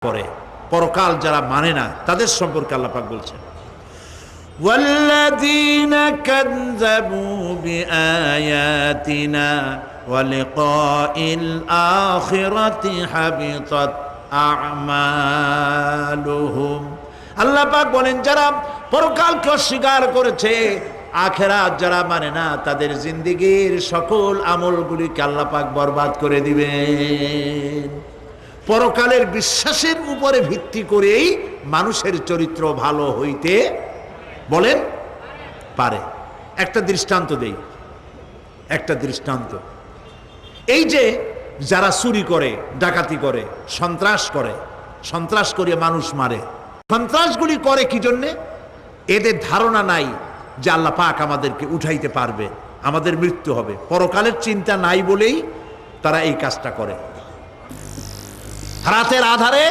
করে পরকাল যারা মানে না তাদের সম্পর্কে আল্লাহ পাক বলছেন ওয়াল্লাযীনা কাযযাবু বিআয়াতিনা ওয়া লিকাইল আখিরাতি হাবিতাত আমালুহুম। আল্লাহ পাক বলেন যারা পরকালকে অস্বীকার করেছে, আখিরাত যারা মানে না, তাদের জিন্দেগীর সকল আমলগুলিকে আল্লাহ পাক বরবাদ করে দিবেন। পরকালের বিশ্বাসের উপরে ভিত্তি করেই মানুষের চরিত্র ভালো হইতে বলেন পারে। একটা দৃষ্টান্ত দেই, একটা দৃষ্টান্ত। এই যে যারা চুরি করে, ডাকাতি করে, সন্ত্রাস করে মানুষ মারে, সন্ত্রাসগুলি করে কি জন্যে? এদের ধারণা নাই যে আল্লাহ পাক আমাদেরকে উঠাইতে পারবে, আমাদের মৃত্যু হবে। পরকালের চিন্তা নাই বলেই তারা এই কাজটা করে। রাতের আধারে